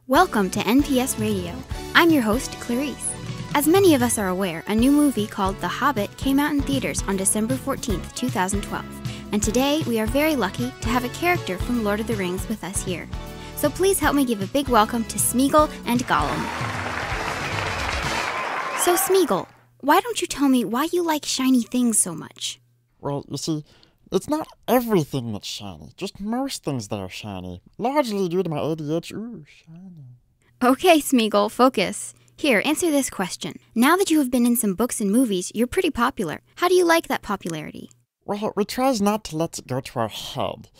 Welcome to NPS Radio. I'm your host, Clarice. As many of us are aware, a new movie called The Hobbit came out in theaters on December 14th, 2012. And today, we are very lucky to have a character from Lord of the Rings with us here. So please help me give a big welcome to Smeagol and Gollum. So Smeagol, why don't you tell me why you like shiny things so much? Well, you see, it's not everything that's shiny, just most things that are shiny, largely due to my ADHD. Ooh, shiny. Okay, Smeagol, focus. Here, answer this question. Now that you have been in some books and movies, you're pretty popular. How do you like that popularity? Well, we try not to let it go to our head.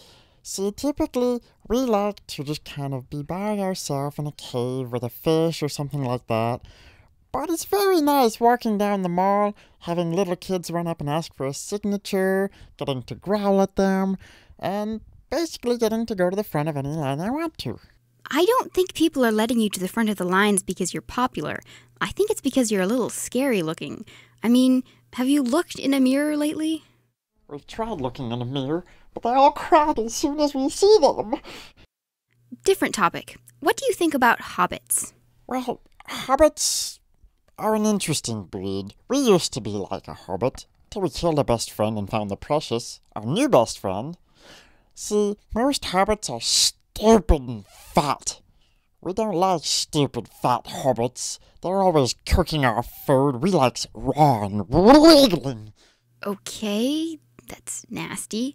See, typically, we like to just kind of be by ourselves in a cave with a fish or something like that. But it's very nice walking down the mall, having little kids run up and ask for a signature, getting to growl at them, and basically getting to go to the front of any line I want to. I don't think people are letting you to the front of the lines because you're popular. I think it's because you're a little scary looking. I mean, have you looked in a mirror lately? We've tried looking in a mirror, but they all cried as soon as we see them. Different topic. What do you think about hobbits? Well, hobbits are an interesting breed. We used to be like a hobbit, till we killed our best friend and found the precious, our new best friend. See, most hobbits are stupid and fat. We don't like stupid fat hobbits. They're always cooking our food. We like raw and wriggling. Okay, that's nasty.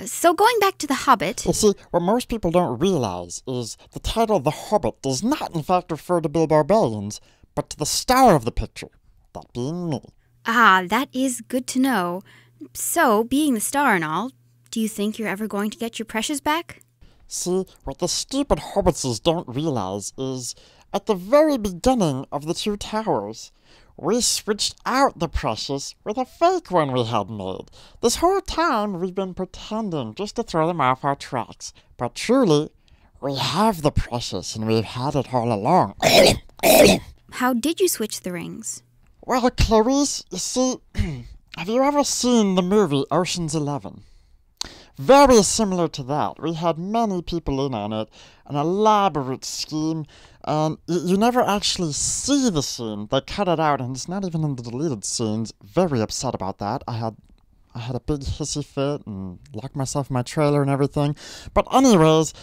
So going back to The Hobbit... You see, what most people don't realize is the title The Hobbit does not in fact refer to Bilbo Baggins, but to the star of the picture, that being me. Ah, that is good to know. So, being the star and all, do you think you're ever going to get your precious back? See, what the stupid hobbitses don't realize is, at the very beginning of the Two Towers, we switched out the precious with a fake one we had made. This whole time we've been pretending just to throw them off our tracks. But truly, we have the precious and we've had it all along. How did you switch the rings? Well, Clarice, you see, have you ever seen the movie Ocean's 11? Very similar to that. We had many people in on it, an elaborate scheme, and you never actually see the scene. They cut it out, and it's not even in the deleted scenes. Very upset about that. I had a big hissy fit and locked myself in my trailer and everything. But anyways,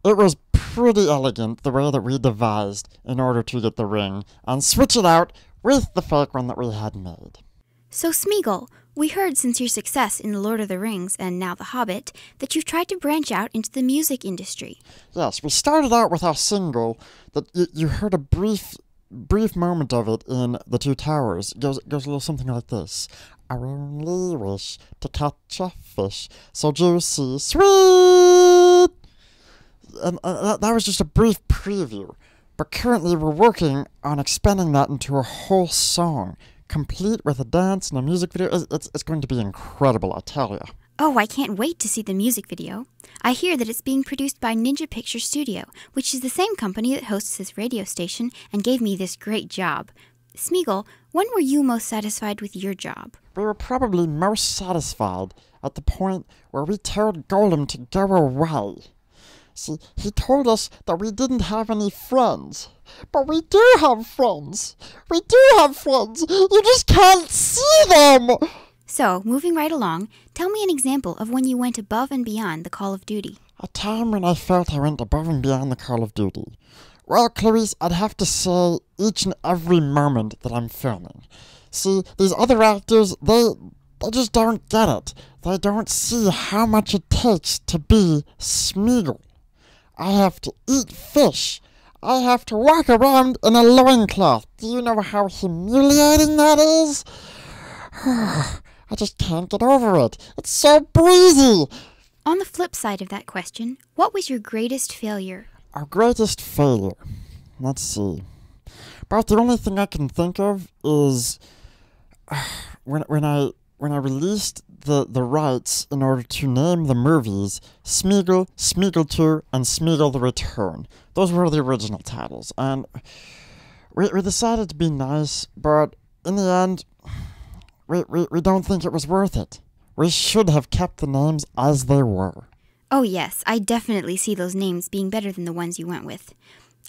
it was pretty elegant the way that we devised in order to get the ring and switch it out with the fake one that we had made. So Smeagol, we heard since your success in The Lord of the Rings and now The Hobbit that you've tried to branch out into the music industry. Yes, we started out with our single that you heard a brief moment of it in The Two Towers. It goes a little something like this. I only wish to catch a fish so juicy, sweet. And that was just a brief preview. But currently we're working on expanding that into a whole song, complete with a dance and a music video. It's going to be incredible, I tell you. Oh, I can't wait to see the music video. I hear that it's being produced by Ninja Picture Studio, which is the same company that hosts this radio station and gave me this great job. Smeagol, when were you most satisfied with your job? We were probably most satisfied at the point where we told Gollum to go away. See, he told us that we didn't have any friends. But we do have friends. We do have friends. You just can't see them. So, moving right along, tell me an example of when you went above and beyond the call of duty. A time when I felt I went above and beyond the call of duty. Well, Clarice, I'd have to say each and every moment that I'm filming. See, these other actors, they just don't get it. They don't see how much it takes to be Smeagol. I have to eat fish. I have to walk around in a loincloth. Do you know how humiliating that is? I just can't get over it. It's so breezy. On the flip side of that question, what was your greatest failure? Our greatest failure? Let's see. About the only thing I can think of is when I released the rights in order to name the movies Smeagol, Smeagol 2, and Smeagol the Return. Those were the original titles, and we decided to be nice, but in the end, we don't think it was worth it. We should have kept the names as they were. Oh yes, I definitely see those names being better than the ones you went with.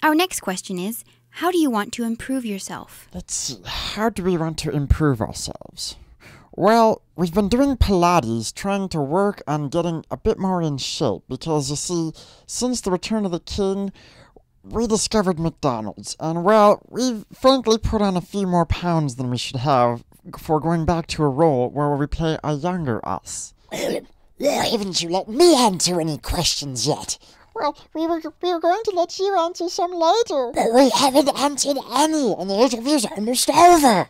Our next question is, how do you want to improve yourself? Let's see, how do we want to improve ourselves? Well, we've been doing Pilates, trying to work on getting a bit more in shape, because you see, since the Return of the King, we discovered McDonald's, and well, we've frankly put on a few more pounds than we should have before going back to a role where we play a younger us. Why haven't you let me answer any questions yet? Well, we were going to let you answer some later. But we haven't answered any, and the interview's almost over.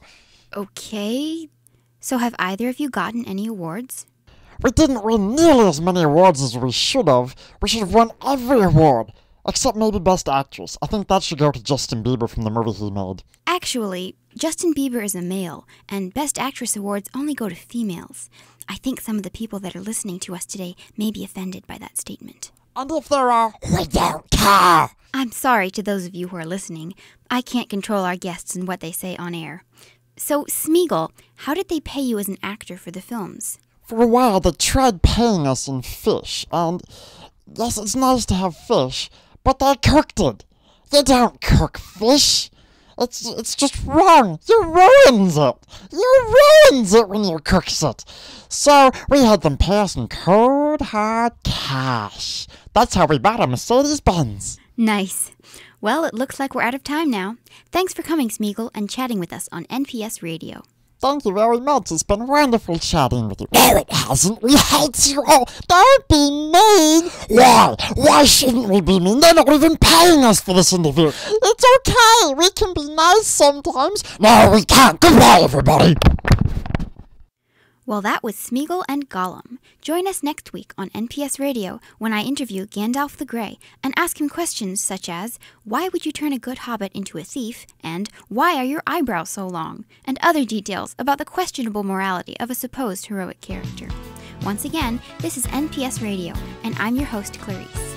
Okay, so have either of you gotten any awards? We didn't win nearly as many awards as we should have. We should have won every award, except maybe Best Actress. I think that should go to Justin Bieber from the movie he made. Actually, Justin Bieber is a male, and Best Actress awards only go to females. I think some of the people that are listening to us today may be offended by that statement. And if there are... We don't care. I'm sorry to those of you who are listening. I can't control our guests and what they say on air. So, Smeagol, how did they pay you as an actor for the films? For a while, they tried paying us in fish, and yes, it's nice to have fish, but they cooked it. You don't cook fish. It's just wrong. You ruins it. You ruins it when you cooks it. So we had them pay us in cold, hard cash. That's how we bought a Mercedes-Benz. Nice. Well, it looks like we're out of time now. Thanks for coming, Smeagol, and chatting with us on NPS Radio. Thank you very much. It's been wonderful chatting with you. No, it hasn't. We hate you all. Don't be mean. Why? Why shouldn't we be mean? They're not even paying us for this interview. It's okay. We can be nice sometimes. No, we can't. Goodbye, everybody. Well, that was Smeagol and Gollum. Join us next week on NPS Radio when I interview Gandalf the Grey and ask him questions such as, why would you turn a good hobbit into a thief? And why are your eyebrows so long? And other details about the questionable morality of a supposed heroic character. Once again, this is NPS Radio, and I'm your host, Clarice.